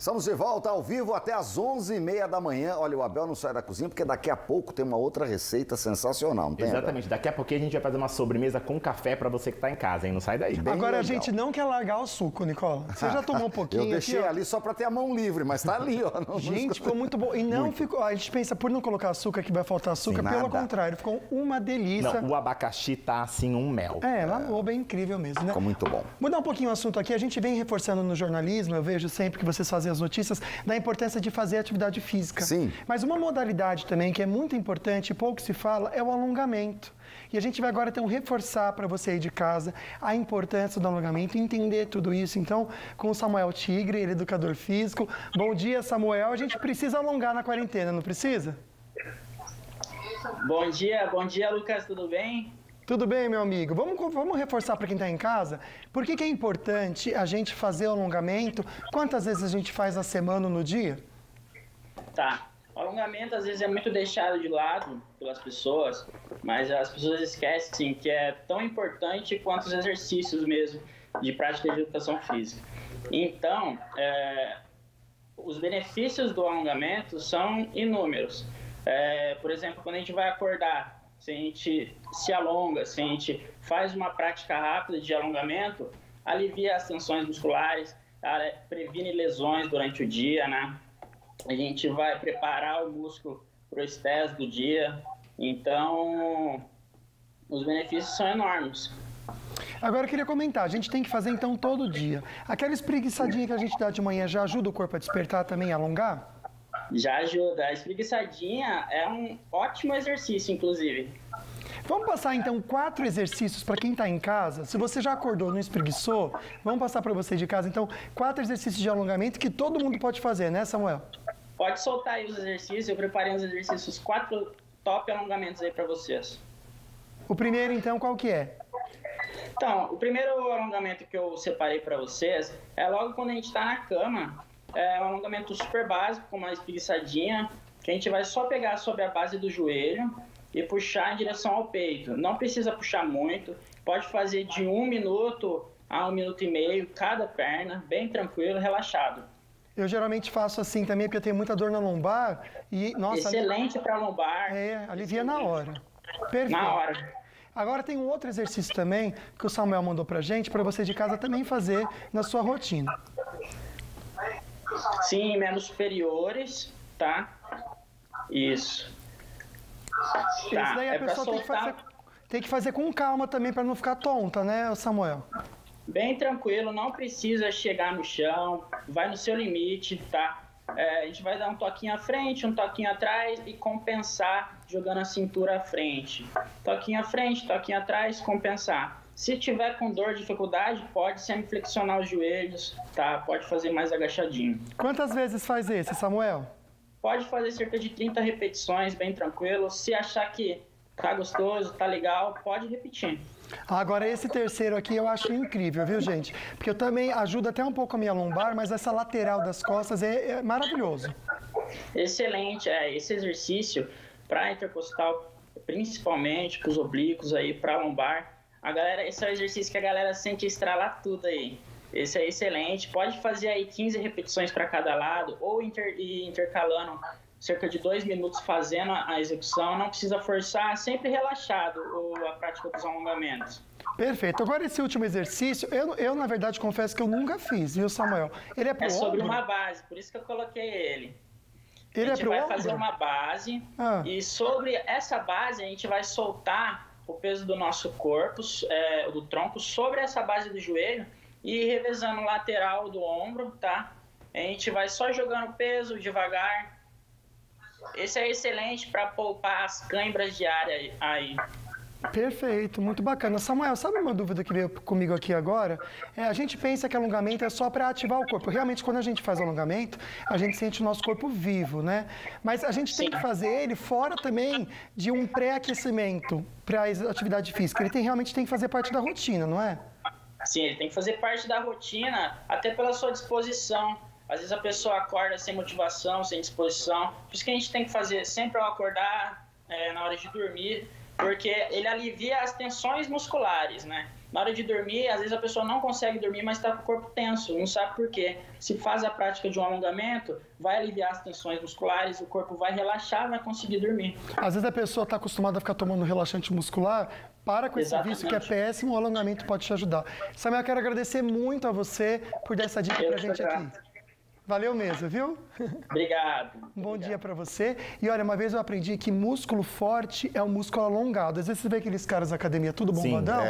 Estamos de volta ao vivo até às 11h30 da manhã. Olha, o Abel não sai da cozinha porque daqui a pouco tem uma outra receita sensacional, não tem? Exatamente. Daqui a pouquinho a gente vai fazer uma sobremesa com café para você que está em casa, hein? Não sai daí. Bem Agora legal. A gente não quer largar o suco, Nicola. Você já tomou um pouquinho? Eu deixei aqui, ali só para ter a mão livre, mas tá ali, ó. Gente, ficou muito bom. E não ficou... A gente pensa, por não colocar açúcar, que vai faltar açúcar. Sim, pelo contrário, ficou uma delícia. Não, o abacaxi tá assim um mel. Lavou bem incrível mesmo, né? Ficou muito bom. Mudar um pouquinho o assunto aqui. A gente vem reforçando no jornalismo, eu vejo sempre que vocês fazem as notícias, da importância de fazer atividade física. Sim. Mas uma modalidade também que é muito importante e pouco se fala é o alongamento. E a gente vai agora então reforçar para você aí de casa a importância do alongamento, entender tudo isso. Então, com o Samuel Tigre, ele é educador físico. Bom dia, Samuel. A gente precisa alongar na quarentena, não precisa? Bom dia, Lucas, tudo bem? Tudo bem, meu amigo. Vamos reforçar para quem está em casa. Por que é importante a gente fazer o alongamento? Quantas vezes a gente faz na semana ou no dia? Tá. O alongamento, às vezes, é muito deixado de lado pelas pessoas, mas as pessoas esquecem que é tão importante quanto os exercícios mesmo de prática de educação física. Então, os benefícios do alongamento são inúmeros. Por exemplo, quando a gente vai acordar, se a gente se alonga, se a gente faz uma prática rápida de alongamento, alivia as tensões musculares, previne lesões durante o dia, né? A gente vai preparar o músculo para o estresse do dia. Então, os benefícios são enormes. Agora eu queria comentar, a gente tem que fazer então todo dia. Aquela espreguiçadinha que a gente dá de manhã já ajuda o corpo a despertar também, a alongar? Já ajuda. A espreguiçadinha é um ótimo exercício, inclusive. Vamos passar então 4 exercícios para quem está em casa. Se você já acordou, não espreguiçou, vamos passar para você de casa. Então, 4 exercícios de alongamento que todo mundo pode fazer, né, Samuel? Pode soltar aí os exercícios. Eu preparei uns exercícios, 4 top alongamentos aí para vocês. O primeiro, então, qual que é? Então, o primeiro alongamento que eu separei para vocês é logo quando a gente está na cama. É um alongamento super básico, com uma espreguiçadinha, que a gente vai só pegar sobre a base do joelho e puxar em direção ao peito. Não precisa puxar muito, pode fazer de 1 minuto a 1 minuto e meio cada perna, bem tranquilo, relaxado. Eu geralmente faço assim também, porque eu tenho muita dor na lombar e, nossa... Excelente para lombar. Alivia excelente. Na hora. Perfeito. Na hora. Agora tem um outro exercício também, que o Samuel mandou pra gente, para você de casa também fazer na sua rotina. Sim, membros superiores, tá? Isso. Esse daí a pessoa tem que fazer com calma também para não ficar tonta, né, Samuel? Bem tranquilo, não precisa chegar no chão, vai no seu limite, tá? A gente vai dar um toquinho à frente, um toquinho atrás e compensar jogando a cintura à frente. Toquinho à frente, toquinho atrás, compensar. Se tiver com dor, dificuldade, pode sempre flexionar os joelhos, tá? Pode fazer mais agachadinho. Quantas vezes faz esse, Samuel? Pode fazer cerca de 30 repetições, bem tranquilo. Se achar que tá gostoso, tá legal, pode repetir. Agora, esse terceiro aqui eu acho incrível, viu, gente? Porque eu também ajuda até um pouco a minha lombar, mas essa lateral das costas é maravilhoso. Excelente, esse exercício para intercostal, principalmente para os oblíquos aí, para lombar. Esse é o exercício que a galera sente estralar tudo aí. Esse é excelente. Pode fazer aí 15 repetições para cada lado ou intercalando cerca de 2 minutos fazendo a execução. Não precisa forçar, sempre relaxado a prática dos alongamentos. Perfeito. Agora esse último exercício, eu na verdade confesso que eu nunca fiz, viu, Samuel? Ele é pro ombro? Sobre uma base, por isso que eu coloquei ele. Ele a gente vai fazer ombro? uma base e sobre essa base a gente vai soltar o peso do nosso corpo, do tronco, sobre essa base do joelho e revezando o lateral do ombro, tá? A gente vai só jogando peso devagar. Esse é excelente para poupar as câimbras diárias aí. Perfeito, muito bacana. Samuel, sabe uma dúvida que veio comigo aqui agora? A gente pensa que alongamento é só para ativar o corpo. Realmente, quando a gente faz alongamento, a gente sente o nosso corpo vivo, né? Mas a gente tem que fazer ele fora também de um pré-aquecimento para a atividade física. Ele realmente tem que fazer parte da rotina, não é? Sim, ele tem que fazer parte da rotina, até pela sua disposição. Às vezes a pessoa acorda sem motivação, sem disposição. Por isso que a gente tem que fazer sempre ao acordar, na hora de dormir, porque ele alivia as tensões musculares, né? Na hora de dormir, às vezes a pessoa não consegue dormir, mas está com o corpo tenso, não sabe por quê. Se faz a prática de um alongamento, vai aliviar as tensões musculares, o corpo vai relaxar, vai conseguir dormir. Às vezes a pessoa está acostumada a ficar tomando relaxante muscular, para com esse vício que é péssimo, o alongamento pode te ajudar. Samuel, eu quero agradecer muito a você por dar essa dica pra gente aqui. Valeu mesmo, viu? Obrigado. Um bom dia para você. E olha, uma vez eu aprendi que músculo forte é um músculo alongado. Às vezes você vê aqueles caras da academia tudo bombadão.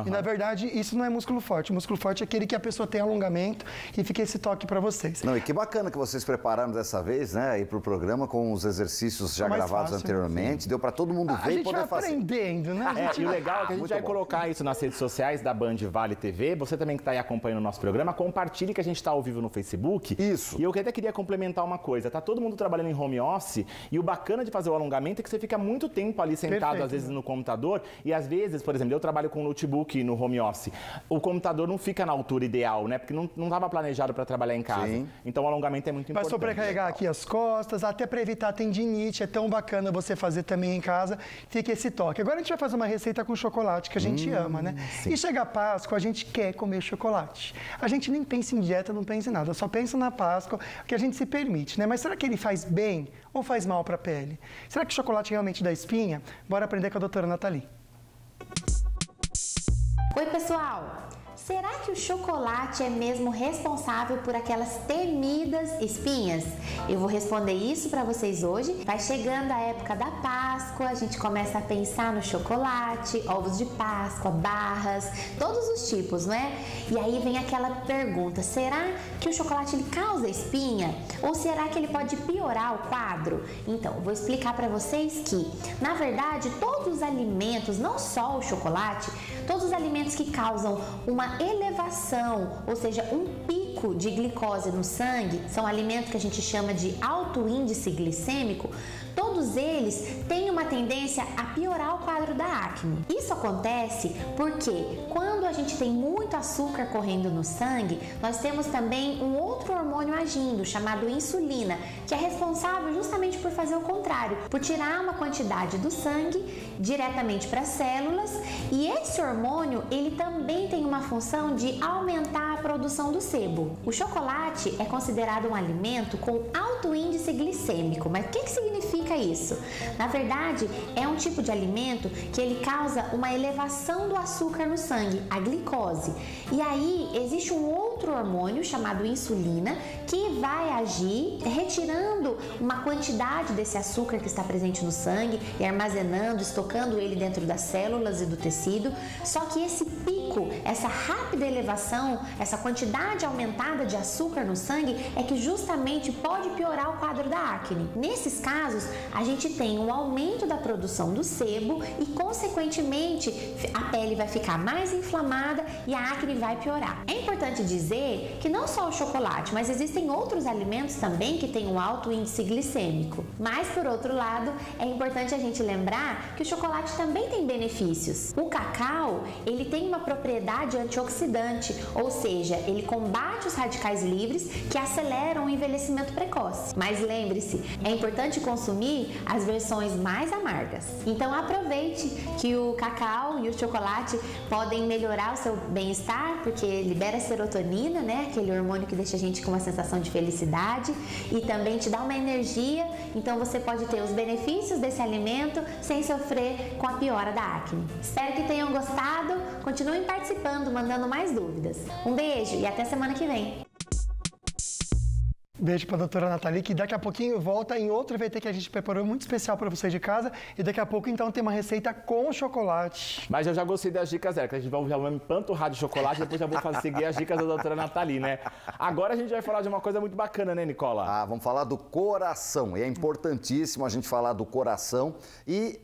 E na verdade isso não é músculo forte. O músculo forte é aquele que a pessoa tem alongamento e fica esse toque para vocês. Não, e que bacana que vocês prepararam dessa vez, né? Aí pro programa com os exercícios já gravados anteriormente. Deu para todo mundo ver e poder fazer. A gente vai aprendendo, né? E o legal é que a gente vai colocar isso nas redes sociais da Band Vale TV. Você também que está aí acompanhando o nosso programa, compartilhe que a gente está ao vivo no Facebook. Isso. E eu até queria complementar uma coisa. Tá todo mundo trabalhando em home office e o bacana de fazer o alongamento é que você fica muito tempo ali sentado, às vezes, no computador. E às vezes, por exemplo, eu trabalho com notebook no home office. O computador não fica na altura ideal, né? Porque não estava planejado para trabalhar em casa. Sim. Então o alongamento é muito importante. Vai sobrecarregar aqui as costas, até para evitar tendinite. É tão bacana você fazer também em casa. Fica esse toque. Agora a gente vai fazer uma receita com chocolate, que a gente ama, né? Sim. E chega a Páscoa, a gente quer comer chocolate. A gente nem pensa em dieta, não pensa em nada. Só pensa na Páscoa, que a gente se permite, né? Mas será que ele faz bem ou faz mal para a pele? Será que o chocolate realmente dá espinha? Bora aprender com a doutora Nathalie. Oi, pessoal! Será que o chocolate é mesmo responsável por aquelas temidas espinhas? Eu vou responder isso para vocês hoje. Vai chegando a época da Páscoa, a gente começa a pensar no chocolate, ovos de Páscoa, barras, todos os tipos, não é? E aí vem aquela pergunta, será que o chocolate ele causa espinha? Ou será que ele pode piorar o quadro? Então, eu vou explicar para vocês que, na verdade, todos os alimentos, não só o chocolate, todos os alimentos que causam uma elevação, ou seja, um pico de glicose no sangue, são alimentos que a gente chama de alto índice glicêmico, todos eles têm uma tendência a piorar o quadro da acne. Isso acontece porque quando a gente tem muito açúcar correndo no sangue, nós temos também um outro hormônio agindo, chamado insulina, que é responsável justamente por fazer o contrário, por tirar uma quantidade do sangue diretamente para as células, e esse hormônio, ele também tem uma função de aumentar a produção do sebo. O chocolate é considerado um alimento com alto índice glicêmico, mas o que significa isso? Na verdade, é um tipo de alimento que ele causa uma elevação do açúcar no sangue, a glicose. E aí existe um outro hormônio chamado insulina que vai agir retirando uma quantidade desse açúcar que está presente no sangue e armazenando, estocando ele dentro das células e do tecido. Só que esse pico, essa rápida elevação, essa quantidade aumentada de açúcar no sangue é que justamente pode piorar o quadro da acne. Nesses casos, a gente tem um aumento da produção do sebo e, consequentemente, a pele vai ficar mais inflamada e a acne vai piorar. É importante dizer que não só o chocolate, mas existem outros alimentos também que têm um alto índice glicêmico. Mas, por outro lado, é importante a gente lembrar que o chocolate também tem benefícios. O cacau, ele tem uma propriedade antioxidante, ou seja, ele combate os radicais livres que aceleram o envelhecimento precoce. Mas lembre-se, é importante consumir as versões mais amargas. Então aproveite que o cacau e o chocolate podem melhorar o seu bem-estar, porque libera serotonina, né? Aquele hormônio que deixa a gente com uma sensação de felicidade e também te dá uma energia. Então você pode ter os benefícios desse alimento sem sofrer com a piora da acne. Espero que tenham gostado. Continuem participando, mandando mais dúvidas. Um beijo e até semana que vem. Beijo para a doutora Nathalie, que daqui a pouquinho volta em outro VT que a gente preparou muito especial para vocês de casa. E daqui a pouco, então, tem uma receita com chocolate. Mas eu já gostei das dicas dela, que a gente já vai empanturrar de chocolate, depois já vou seguir as dicas da doutora Nathalie, né? Agora a gente vai falar de uma coisa muito bacana, né, Nicola? Vamos falar do coração. E é importantíssimo a gente falar do coração e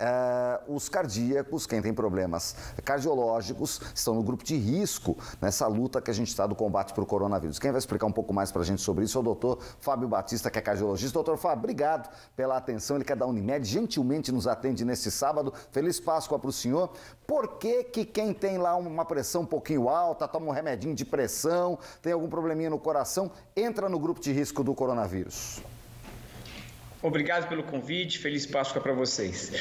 os cardíacos, quem tem problemas cardiológicos, estão no grupo de risco nessa luta que a gente está do combate para o coronavírus. Quem vai explicar um pouco mais para a gente sobre isso é o doutor Fábio Batista, que é cardiologista. Doutor Fábio, obrigado pela atenção. Ele que é da Unimed, gentilmente nos atende nesse sábado. Feliz Páscoa para o senhor. Por que quem tem lá uma pressão um pouquinho alta, toma um remedinho de pressão, tem algum probleminha no coração, entra no grupo de risco do coronavírus? Obrigado pelo convite, feliz Páscoa para vocês.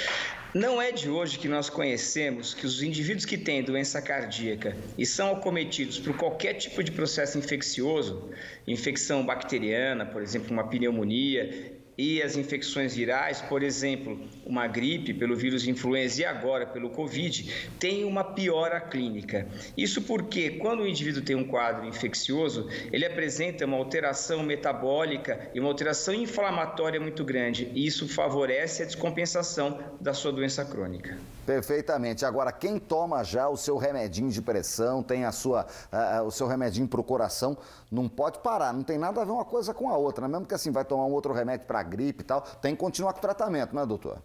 Não é de hoje que nós conhecemos que os indivíduos que têm doença cardíaca e são acometidos por qualquer tipo de processo infeccioso, infecção bacteriana, por exemplo, uma pneumonia, e as infecções virais, por exemplo, uma gripe pelo vírus de influenza e agora pelo Covid, tem uma piora clínica. Isso porque quando o indivíduo tem um quadro infeccioso, ele apresenta uma alteração metabólica e uma alteração inflamatória muito grande, e isso favorece a descompensação da sua doença crônica. Perfeitamente. Agora, quem toma já o seu remedinho de pressão, tem o seu remedinho para o coração, não pode parar, não tem nada a ver uma coisa com a outra, né? Mesmo que assim vai tomar um outro remédio para gripe e tal, tem que continuar com o tratamento, né, doutor?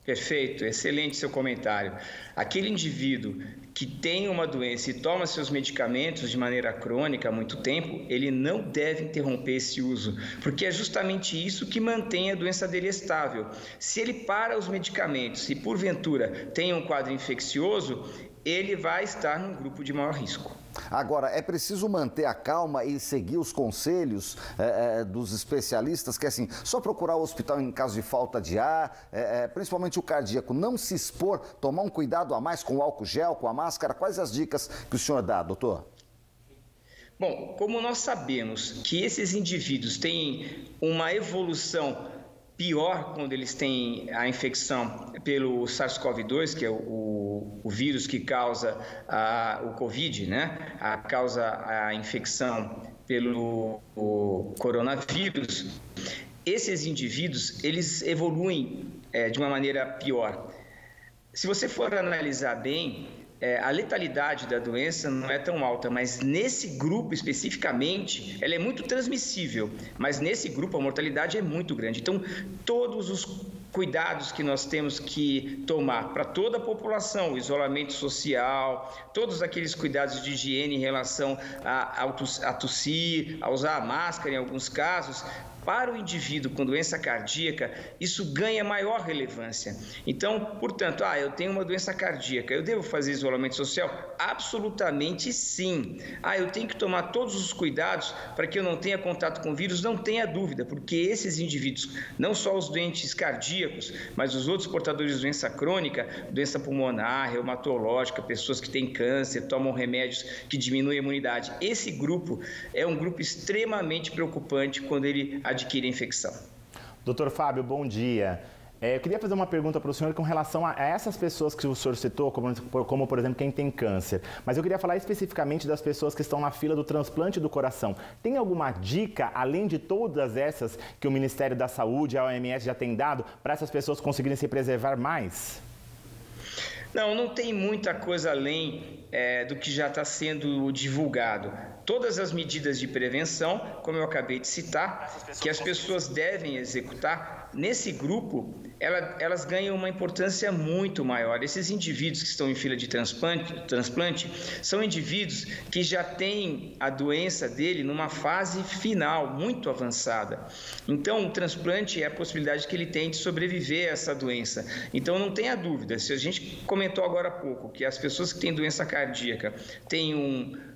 Perfeito, excelente seu comentário. Aquele indivíduo que tem uma doença e toma seus medicamentos de maneira crônica há muito tempo, ele não deve interromper esse uso, porque é justamente isso que mantém a doença dele estável. Se ele para os medicamentos e porventura tem um quadro infeccioso, ele vai estar num grupo de maior risco. Agora, é preciso manter a calma e seguir os conselhos dos especialistas, que é assim, só procurar o hospital em caso de falta de ar, principalmente o cardíaco, não se expor, tomar um cuidado a mais com o álcool gel, com a máscara. Quais as dicas que o senhor dá, doutor? Bom, como nós sabemos que esses indivíduos têm uma evolução pior quando eles têm a infecção pelo SARS-CoV-2, que é o vírus que causa o Covid, né? Causa a infecção pelo coronavírus. Esses indivíduos, eles evoluem de uma maneira pior. Se você for analisar bem, a letalidade da doença não é tão alta, mas nesse grupo especificamente, ela é muito transmissível, mas nesse grupo a mortalidade é muito grande. Então, todos os cuidados que nós temos que tomar para toda a população, o isolamento social, todos aqueles cuidados de higiene em relação a tossir, a usar a máscara em alguns casos, para o indivíduo com doença cardíaca, isso ganha maior relevância. Então, portanto, eu tenho uma doença cardíaca, eu devo fazer isolamento social? Absolutamente sim. Eu tenho que tomar todos os cuidados para que eu não tenha contato com o vírus? Não tenha dúvida, porque esses indivíduos, não só os doentes cardíacos, mas os outros portadores de doença crônica, doença pulmonar, reumatológica, pessoas que têm câncer, tomam remédios que diminuem a imunidade. Esse grupo é um grupo extremamente preocupante quando ele adquire a infecção. Doutor Fábio, bom dia. Eu queria fazer uma pergunta para o senhor com relação a essas pessoas que o senhor citou, como, por exemplo, quem tem câncer. Mas eu queria falar especificamente das pessoas que estão na fila do transplante do coração. Tem alguma dica, além de todas essas que o Ministério da Saúde, a OMS já tem dado, para essas pessoas conseguirem se preservar mais? Não tem muita coisa além do que já está sendo divulgado. Todas as medidas de prevenção, como eu acabei de citar, que as pessoas devem executar, nesse grupo, elas ganham uma importância muito maior. Esses indivíduos que estão em fila de transplante são indivíduos que já têm a doença dele numa fase final, muito avançada. Então, o transplante é a possibilidade que ele tem de sobreviver a essa doença. Então, não tenha dúvida, se a gente comentou agora há pouco que as pessoas que têm doença cardíaca têm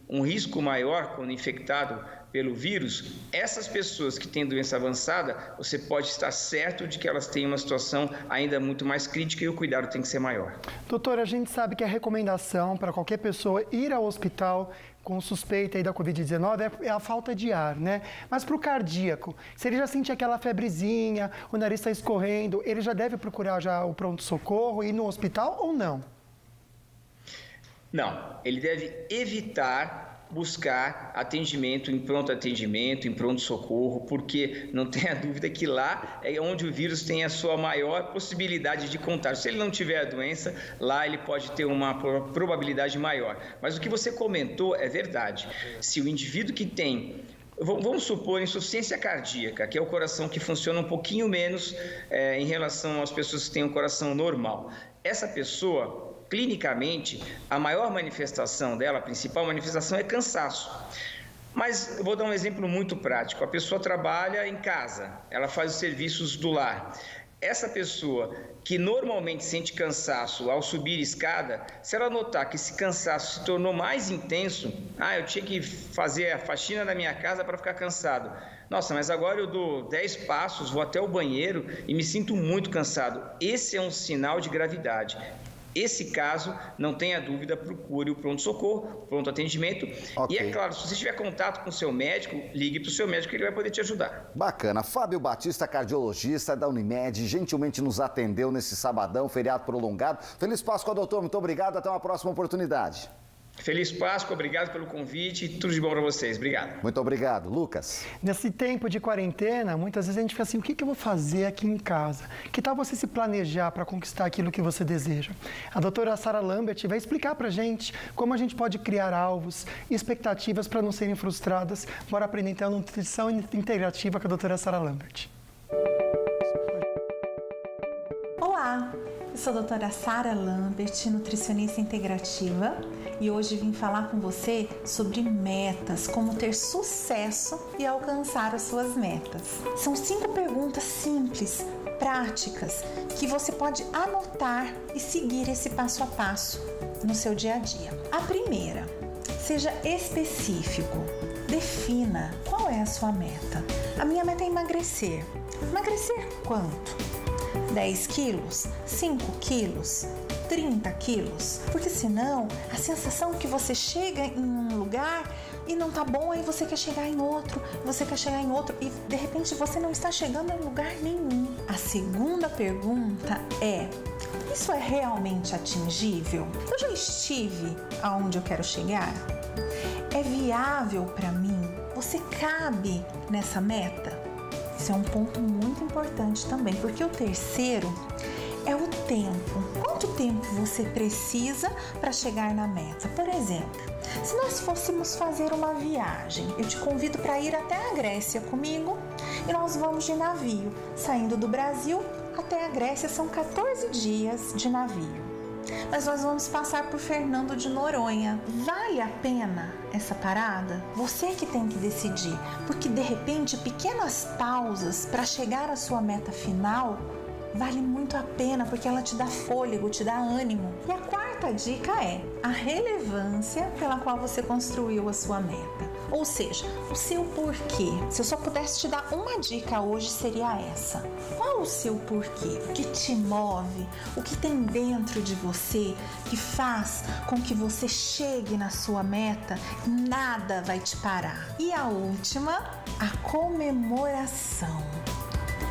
um risco maior quando infectado pelo vírus, essas pessoas que têm doença avançada, você pode estar certo de que elas têm uma situação ainda muito mais crítica e o cuidado tem que ser maior. Doutor, a gente sabe que a recomendação para qualquer pessoa ir ao hospital com suspeita aí da Covid-19 é a falta de ar, né? Mas para o cardíaco, se ele já sentir aquela febrezinha, o nariz está escorrendo, ele já deve procurar já o pronto-socorro e ir no hospital ou não? Não, ele deve evitar buscar atendimento, em pronto atendimento, em pronto-socorro, porque não tenha dúvida que lá é onde o vírus tem a sua maior possibilidade de contágio. Se ele não tiver a doença, lá ele pode ter uma probabilidade maior. Mas o que você comentou é verdade. Se o indivíduo que tem, vamos supor, insuficiência cardíaca, que é o coração que funciona um pouquinho menos em relação às pessoas que têm um coração normal, essa pessoa, clinicamente, a maior manifestação dela, a principal manifestação é cansaço. Mas eu vou dar um exemplo muito prático. A pessoa trabalha em casa, ela faz os serviços do lar. Essa pessoa que normalmente sente cansaço ao subir escada, se ela notar que esse cansaço se tornou mais intenso, eu tinha que fazer a faxina da minha casa para ficar cansado. Nossa, mas agora eu dou 10 passos, vou até o banheiro e me sinto muito cansado. Esse é um sinal de gravidade. Esse caso, não tenha dúvida, procure o pronto-socorro, pronto atendimento. Okay. E é claro, se você tiver contato com o seu médico, ligue para o seu médico que ele vai poder te ajudar. Bacana. Fábio Batista, cardiologista da Unimed, gentilmente nos atendeu nesse sabadão, feriado prolongado. Feliz Páscoa, doutor. Muito obrigado. Até uma próxima oportunidade. Feliz Páscoa, obrigado pelo convite e tudo de bom para vocês. Obrigado. Muito obrigado. Lucas? Nesse tempo de quarentena, muitas vezes a gente fica assim, o que eu vou fazer aqui em casa? Que tal você se planejar para conquistar aquilo que você deseja? A doutora Sara Lambert vai explicar para a gente como a gente pode criar alvos e expectativas para não serem frustradas. Bora aprender então a nutrição integrativa com a doutora Sara Lambert. Olá, eu sou a doutora Sara Lambert, nutricionista integrativa, e hoje vim falar com você sobre metas, como ter sucesso e alcançar as suas metas. São 5 perguntas simples, práticas, que você pode anotar e seguir esse passo a passo no seu dia a dia. A primeira, seja específico, defina qual é a sua meta. A minha meta é emagrecer. Emagrecer quanto? 10 quilos? 5 quilos? 30 quilos? Porque senão, a sensação que você chega em um lugar e não tá bom, aí você quer chegar em outro, e de repente você não está chegando em lugar nenhum. A segunda pergunta é: isso é realmente atingível? Eu já estive aonde eu quero chegar? É viável para mim? Você cabe nessa meta? Isso é um ponto muito importante também, porque o terceiro é o tempo. Quanto tempo você precisa para chegar na meta? Por exemplo, se nós fôssemos fazer uma viagem, eu te convido para ir até a Grécia comigo e nós vamos de navio. Saindo do Brasil até a Grécia são 14 dias de navio. Mas nós vamos passar por Fernando de Noronha. Vale a pena essa parada? Você que tem que decidir, porque de repente pequenas pausas para chegar à sua meta final vale muito a pena, porque ela te dá fôlego, te dá ânimo. E a quarta dica é a relevância pela qual você construiu a sua meta. Ou seja, o seu porquê. Se eu só pudesse te dar uma dica hoje, seria essa. Qual o seu porquê? O que te move? O que tem dentro de você que faz com que você chegue na sua meta e nada vai te parar? E a última, a comemoração.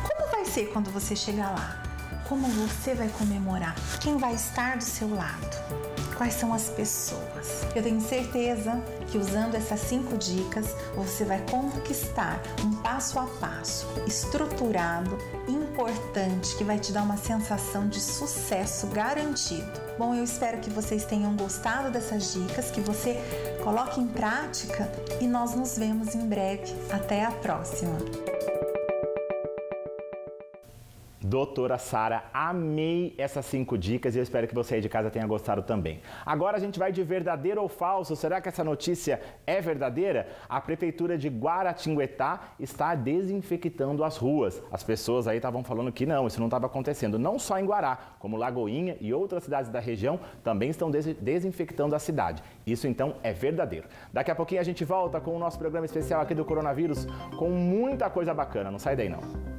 Como vai ser quando você chegar lá? Como você vai comemorar? Quem vai estar do seu lado? Quais são as pessoas? Eu tenho certeza que usando essas 5 dicas, você vai conquistar um passo a passo, estruturado, importante, que vai te dar uma sensação de sucesso garantido. Bom, eu espero que vocês tenham gostado dessas dicas, que você coloque em prática e nós nos vemos em breve. Até a próxima! Doutora Sara, amei essas 5 dicas e eu espero que você aí de casa tenha gostado também. Agora a gente vai de verdadeiro ou falso. Será que essa notícia é verdadeira? A Prefeitura de Guaratinguetá está desinfectando as ruas. As pessoas aí estavam falando que não, isso não estava acontecendo. Não só em Guará, como Lagoinha e outras cidades da região também estão desinfectando a cidade. Isso então é verdadeiro. Daqui a pouquinho a gente volta com o nosso programa especial aqui do coronavírus com muita coisa bacana. Não sai daí não.